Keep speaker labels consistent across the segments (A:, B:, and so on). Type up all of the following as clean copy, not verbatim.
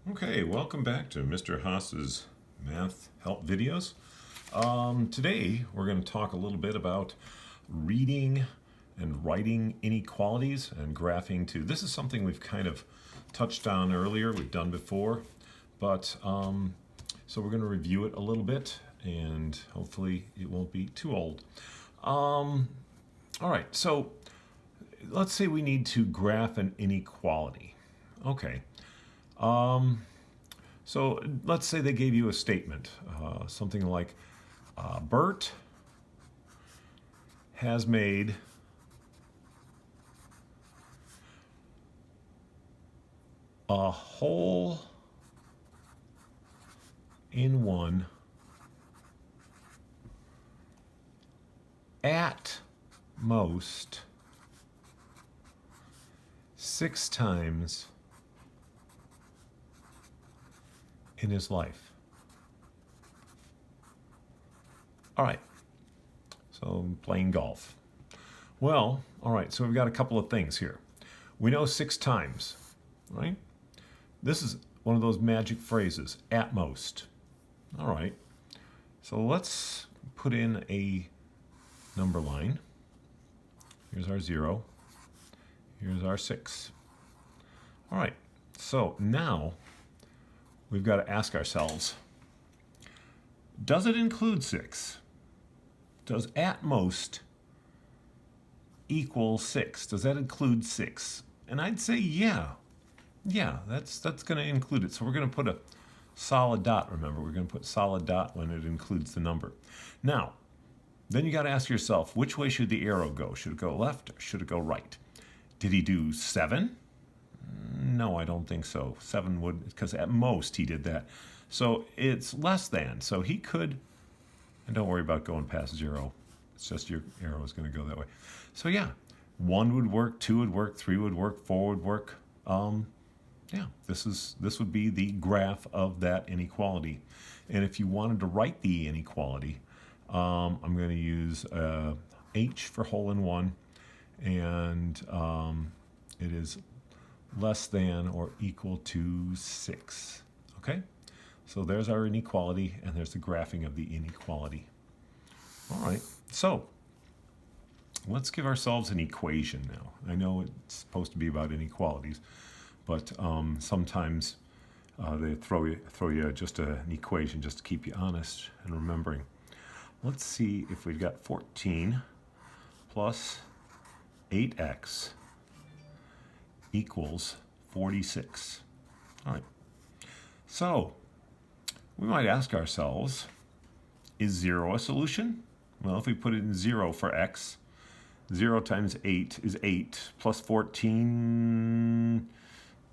A: Okay, welcome back to Mr. Haas's math help videos. Today we're going to talk a little bit about reading and writing inequalities and graphing too. This is something we've kind of touched on earlier, we've done before, but so we're going to review it a little bit and hopefully it won't be too old. All right, so let's say we need to graph an inequality. Okay. So let's say they gave you a statement, something like Bert has made a hole in one at most 6 times in his life. All right, so playing golf. Well, all right, so we've got a couple of things here. We know 6 times, right? This is one of those magic phrases, at most. All right, so let's put in a number line. Here's our 0. Here's our 6. All right, so now we've got to ask ourselves, does it include 6? Does at most equal 6? Does that include 6? And I'd say yeah, that's going to include it. So we're going to put a solid dot. Remember, we're going to put solid dot when it includes the number. Now, then you got to ask yourself, which way should the arrow go? Should it go left or should it go right? Did he do 7? No, I don't think so. 7 would, because at most he did that. So it's less than. So he could, and don't worry about going past 0. It's just your arrow is going to go that way. So yeah, 1 would work, 2 would work, 3 would work, 4 would work. Yeah, this would be the graph of that inequality. And if you wanted to write the inequality, I'm going to use H for hole in one, and it is less than or equal to 6. Okay, so there's our inequality, and there's the graphing of the inequality. All right, so let's give ourselves an equation now. I know it's supposed to be about inequalities, but sometimes they throw you just an equation just to keep you honest and remembering. Let's see if we've got 14 plus 8x equals 46. All right. So we might ask ourselves, is 0 a solution? Well, if we put it in 0 for x, 0 times 8 is 8, plus 14,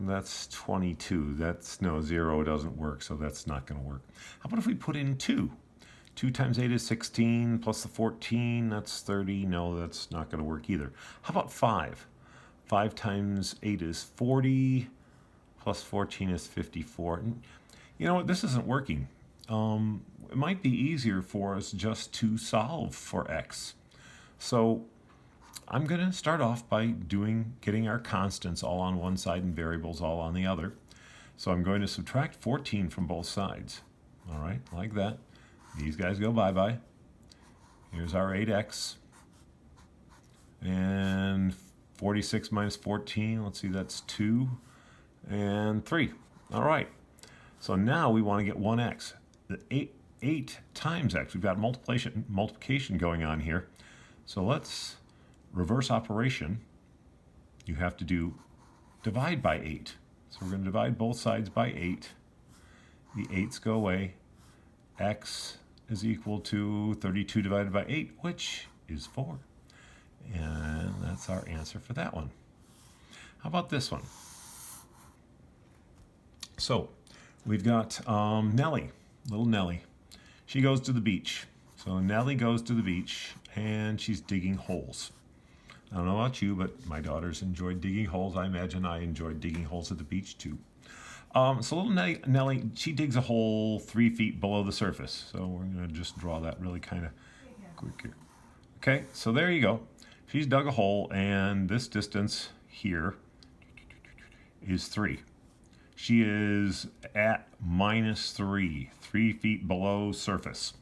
A: that's 22. No, 0 doesn't work, so that's not going to work. How about if we put in 2? 2 times 8 is 16, plus the 14, that's 30. No, that's not going to work either. How about 5? 5 times 8 is 40, plus 14 is 54. You know what? This isn't working. It might be easier for us just to solve for x. So I'm going to start off by getting our constants all on one side and variables all on the other. So I'm going to subtract 14 from both sides. All right, like that. These guys go bye-bye. Here's our 8x. And 46 minus 14, let's see, that's 2 and 3. All right, so now we want to get 1x. The 8 times x, we've got multiplication going on here. So let's reverse operation. You have to do divide by 8. So we're going to divide both sides by 8. The 8's go away. X is equal to 32 divided by 8, which is 4. And that's our answer for that one. How about this one? So we've got Nellie, little Nellie. She goes to the beach. So Nellie goes to the beach and she's digging holes. I don't know about you, but my daughters enjoyed digging holes. I imagine I enjoyed digging holes at the beach too. So little Nellie, she digs a hole 3 feet below the surface. So we're going to just draw that really kind of quick here. Okay, so there you go. She's dug a hole, and this distance here is 3. She is at -3, 3 feet below surface.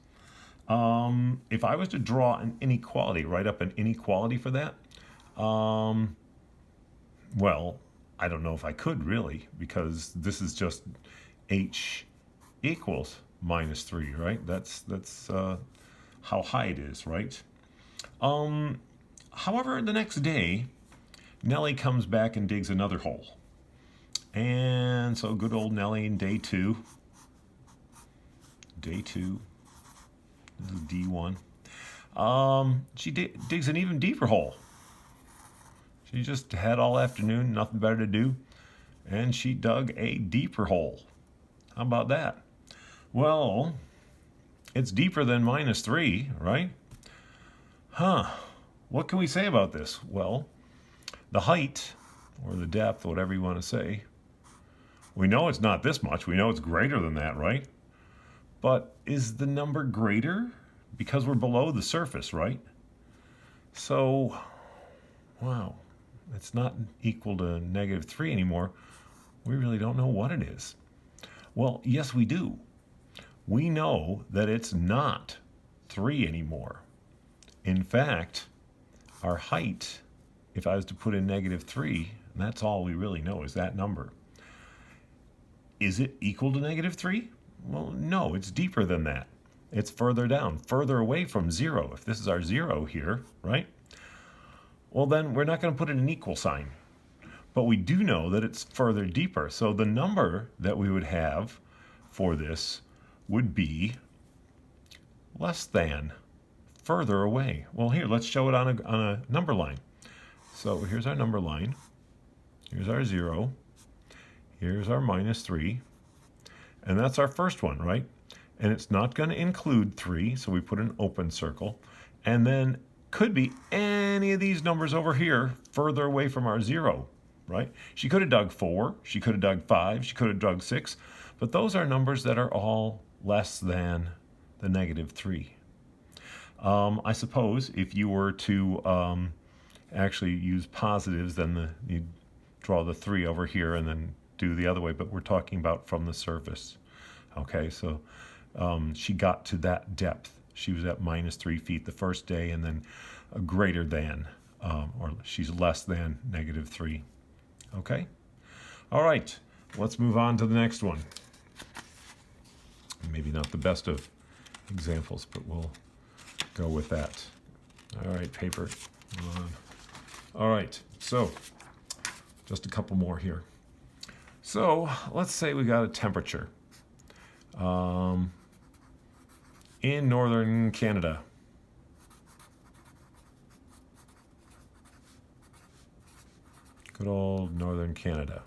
A: If I was to draw an inequality, write up an inequality for that, well, I don't know if I could really, because this is just h equals -3, right? That's how high it is, right? However, the next day, Nellie comes back and digs another hole. And so good old Nellie in day two. Day two. This is D1. She digs an even deeper hole. She just had all afternoon, nothing better to do, and she dug a deeper hole. How about that? Well, it's deeper than -3, right? What can we say about this? Well, the height, or the depth, whatever you want to say, we know it's not this much. We know it's greater than that, right? But is the number greater? Because we're below the surface, right? So, wow, it's not equal to -3 anymore. We really don't know what it is. Well, yes, we do. We know that it's not 3 anymore. In fact, our height, if I was to put in -3, and that's all we really know is that number. Is it equal to -3? Well, no, it's deeper than that. It's further down, further away from 0. If this is our 0 here, right? Well, then we're not going to put in an equal sign. But we do know that it's further deeper. So the number that we would have for this would be less than, further away. Well, here, let's show it on a number line. So here's our number line. Here's our 0. Here's our -3. And that's our first one, right? And it's not going to include 3, so we put an open circle. And then could be any of these numbers over here further away from our 0, right? She could have dug 4, she could have dug 5, she could have dug 6, but those are numbers that are all less than the -3. I suppose if you were to actually use positives, then you'd draw the 3 over here and then do the other way, but we're talking about from the surface. Okay, so she got to that depth. She was at -3 feet the first day, and then greater than, or she's less than -3. Okay? All right, let's move on to the next one. Maybe not the best of examples, but we'll go with that. All right, paper. Move on. All right, so just a couple more here. So let's say we got a temperature in northern Canada. Good old northern Canada.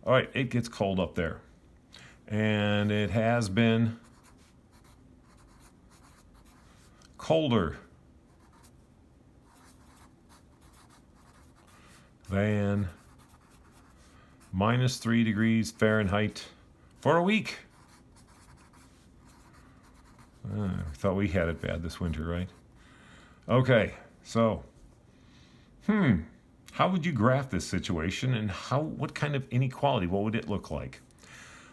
A: All right, it gets cold up there. And it has been colder than -3 degrees Fahrenheit for a week. I thought we had it bad this winter, right? Okay, so, how would you graph this situation, and what kind of inequality, what would it look like?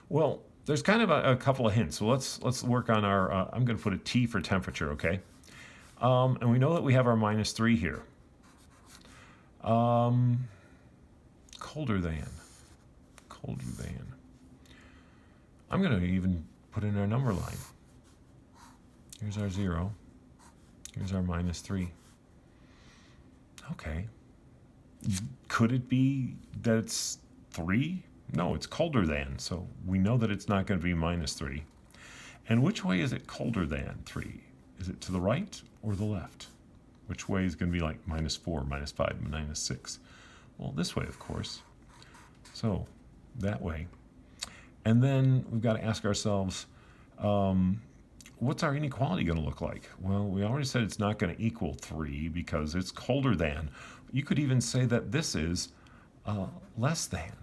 A: Well, there's kind of a couple of hints. So let's work on our, I'm going to put a T for temperature, okay? And we know that we have our -3 here. Colder than. I'm going to even put in our number line. Here's our 0. Here's our -3. Okay. Could it be that it's 3? No, it's colder than, so we know that it's not going to be -3. And which way is it colder than 3? Is it to the right or the left? Which way is going to be like -4, -5, -6? Well, this way, of course. So, that way. And then we've got to ask ourselves, what's our inequality going to look like? Well, we already said it's not going to equal 3 because it's colder than. You could even say that this is less than,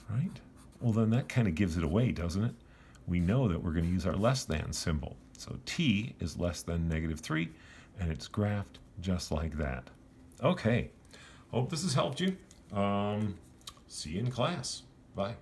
A: right? Well, then that kind of gives it away, doesn't it? We know that we're going to use our less than symbol. So T is less than -3, and it's graphed just like that. Okay, hope this has helped you. See you in class. Bye.